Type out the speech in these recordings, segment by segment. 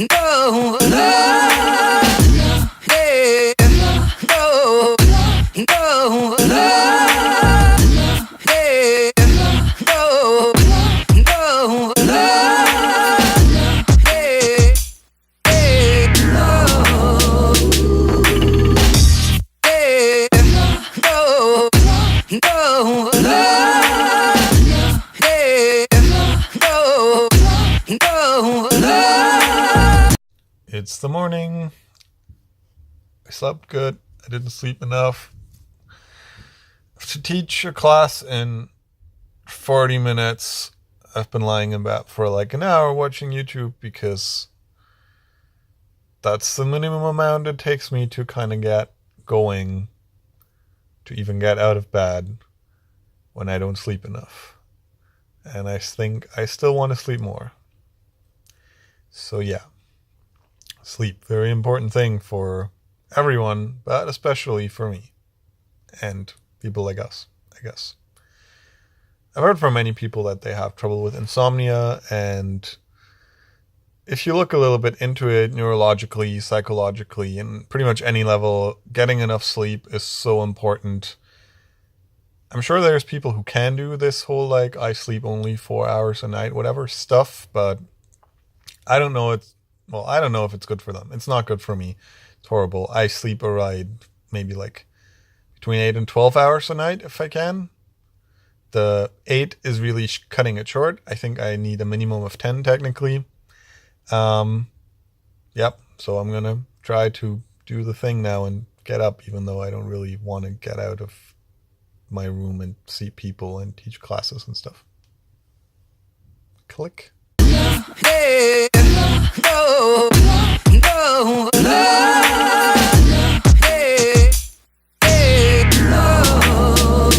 go, hey, go, go, hey, go, go, hey, hey, go, hey, go, go, hey, go, go. It's the morning. I slept good. I didn't sleep enough to teach a class in 40 minutes. I've been lying in bed for like an hour watching YouTube because that's the minimum amount it takes me to kind of get going, to even get out of bed when I don't sleep enough. And I think I still want to sleep more. So yeah, sleep, very important thing for everyone, but especially for me and people like us, I guess. I've heard from many people that they have trouble with insomnia, and if you look a little bit into it neurologically, psychologically, and pretty much any level, getting enough sleep is so important. I'm sure there's people who can do this whole like I sleep only 4 hours a night, whatever stuff, but I don't know I don't know if it's good for them. It's not good for me. It's horrible. I sleep maybe like between 8 and 12 hours a night if I can. The 8 is really cutting it short. I think I need a minimum of 10 technically. Yep. So I'm going to try to do the thing now and get up, even though I don't really want to get out of my room and see people and teach classes and stuff. Click. Hey, go, go, hey, hey, go.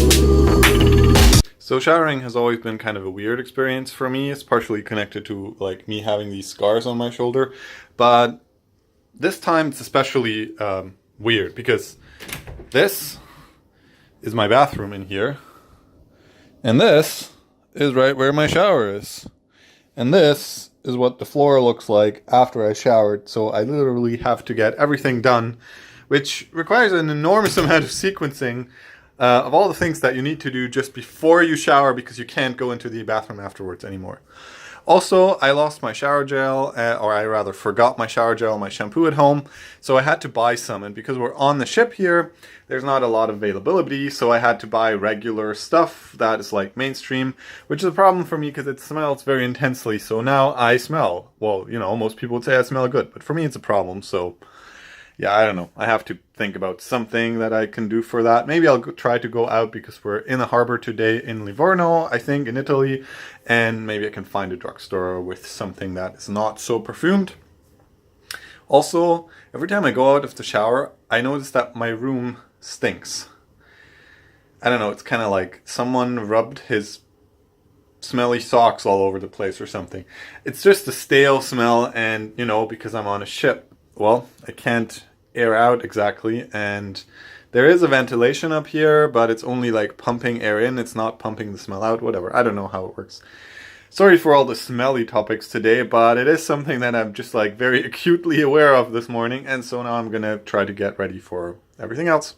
So showering has always been kind of a weird experience for me. It's partially connected to like me having these scars on my shoulder, but this time it's especially weird because this is my bathroom in here, and this is right where my shower is. And this is what the floor looks like after I showered. So I literally have to get everything done, which requires an enormous amount of sequencing of all the things that you need to do just before you shower, because you can't go into the bathroom afterwards anymore. Also, I lost my shower gel, or I rather forgot my shower gel and my shampoo at home, so I had to buy some. And because we're on the ship here, there's not a lot of availability, so I had to buy regular stuff that is like mainstream, which is a problem for me because it smells very intensely. So now I smell, well, you know, most people would say I smell good, but for me it's a problem. So yeah, I don't know. I have to think about something that I can do for that. Maybe I'll try to go out because we're in the harbor today in Livorno, I think, in Italy. And maybe I can find a drugstore with something that is not so perfumed. Also, every time I go out of the shower, I notice that my room stinks. I don't know, it's kind of like someone rubbed his smelly socks all over the place or something. It's just a stale smell, and, you know, because I'm on a ship, well, I can't air out exactly, and there is a ventilation up here, but it's only like pumping air in, it's not pumping the smell out, whatever. I don't know how it works. Sorry for all the smelly topics today, but it is something that I'm just like very acutely aware of this morning, and so now I'm gonna try to get ready for everything else.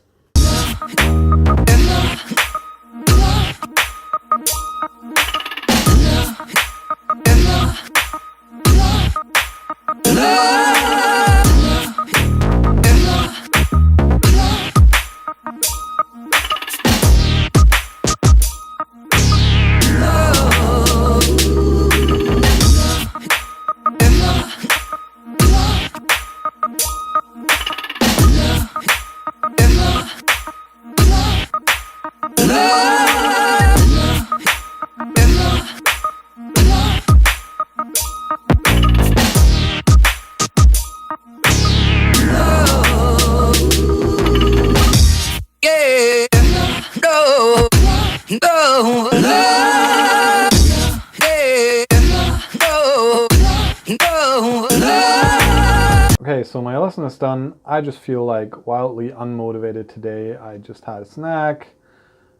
Okay, so my lesson is done. I just feel like wildly unmotivated today. I just had a snack,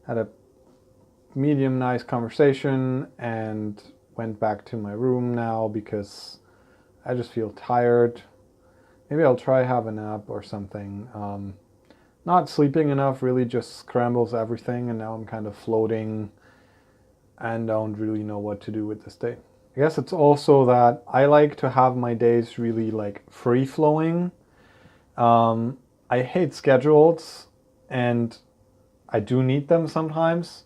had a medium nice conversation, and went back to my room now because I just feel tired. Maybe I'll try have a nap or something. Not sleeping enough really just scrambles everything, and now I'm kind of floating and don't really know what to do with this day. I guess it's also that I like to have my days really like free flowing. I hate schedules, and I do need them sometimes.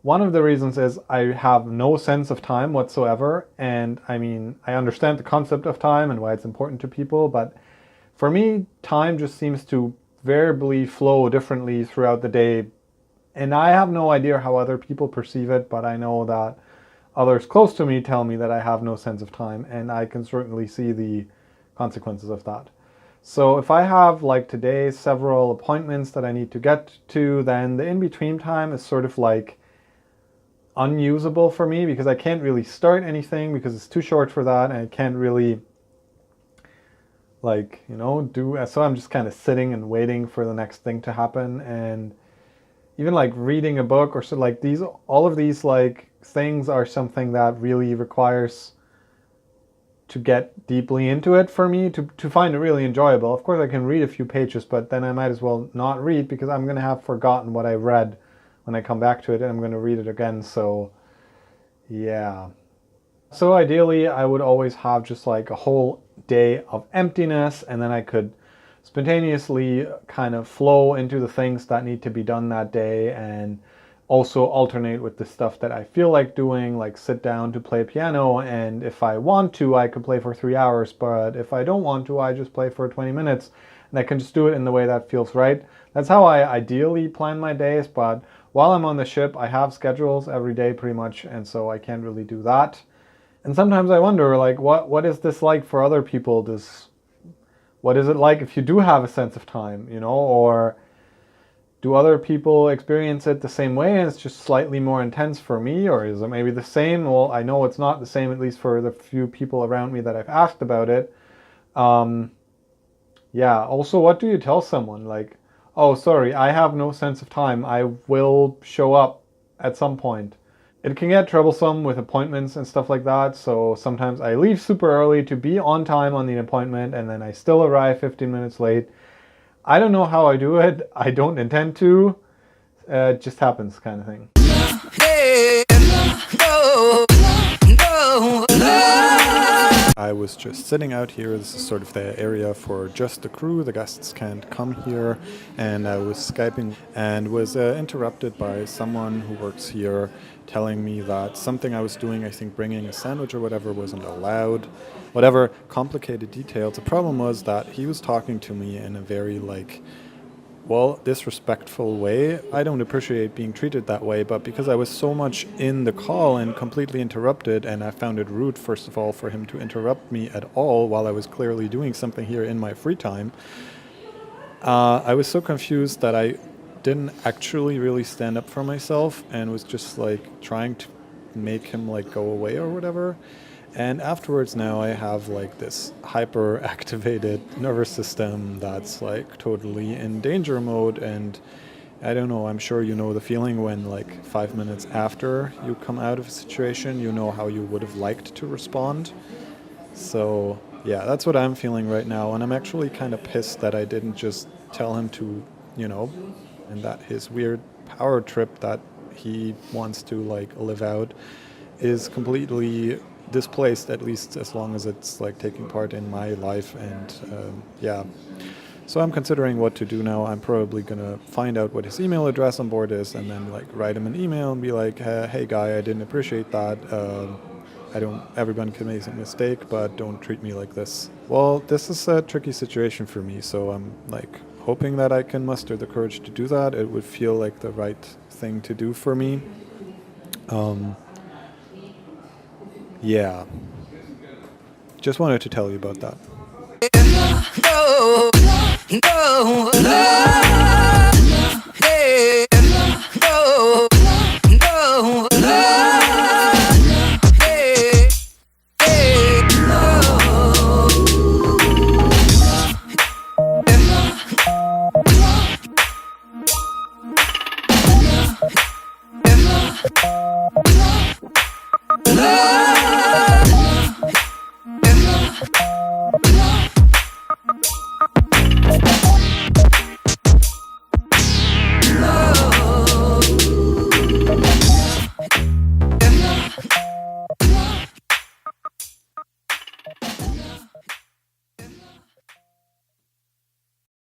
One of the reasons is I have no sense of time whatsoever, and I mean, I understand the concept of time and why it's important to people, but for me, time just seems to variably flow differently throughout the day, and I have no idea how other people perceive it, but I know that others close to me tell me that I have no sense of time, and I can certainly see the consequences of that. So if I have, like today, several appointments that I need to get to, then the in-between time is sort of like unusable for me because I can't really start anything because it's too short for that, and I can't really like, do, so I'm just kind of sitting and waiting for the next thing to happen. And even like reading a book or so, like these, all of these like things are something that really requires to get deeply into it for me to find it really enjoyable. Of course I can read a few pages, but then I might as well not read because I'm going to have forgotten what I read when I come back to it, and I'm going to read it again. So yeah. So ideally I would always have just like a whole day of emptiness, and then I could spontaneously kind of flow into the things that need to be done that day, and also alternate with the stuff that I feel like doing, like sit down to play piano, and if I want to I could play for 3 hours, but if I don't want to I just play for 20 minutes, and I can just do it in the way that feels right. That's how I ideally plan my days, but while I'm on the ship I have schedules every day pretty much, and so I can't really do that. And sometimes I wonder, like, what is this like for other people? What is it like if you do have a sense of time, or do other people experience it the same way and it's just slightly more intense for me, or is it maybe the same? Well, I know it's not the same, at least for the few people around me that I've asked about it. Yeah, also, what do you tell someone? Like, oh, sorry, I have no sense of time. I will show up at some point. It can get troublesome with appointments and stuff like that, so sometimes I leave super early to be on time on the appointment, and then I still arrive 15 minutes late. I don't know how I do it. I don't intend to. It just happens, kind of thing. Hey, no, no, no. I was just sitting out here. This is sort of the area for just the crew. The guests can't come here. And I was Skyping and was interrupted by someone who works here telling me that something I was doing, I think bringing a sandwich or whatever, wasn't allowed. Whatever complicated details. The problem was that he was talking to me in a very disrespectful way. I don't appreciate being treated that way, but because I was so much in the call and completely interrupted, and I found it rude, first of all, for him to interrupt me at all while I was clearly doing something here in my free time, I was so confused that I didn't actually really stand up for myself and was just like trying to make him like go away or whatever. And afterwards now I have like this hyper activated nervous system that's like totally in danger mode, and I don't know, I'm sure you know the feeling when like 5 minutes after you come out of a situation, you know how you would have liked to respond. So yeah, that's what I'm feeling right now, and I'm actually kind of pissed that I didn't just tell him to, and that his weird power trip that he wants to like live out is completely displaced, at least as long as it's like taking part in my life. And yeah, so I'm considering what to do now. I'm probably gonna find out what his email address on board is, and then like write him an email and be like, hey guy, I didn't appreciate that. Everyone can make a mistake, but don't treat me like this. Well, this is a tricky situation for me, so I'm like hoping that I can muster the courage to do that. It would feel like the right thing to do for me. Yeah. Just wanted to tell you about that. No, no, no.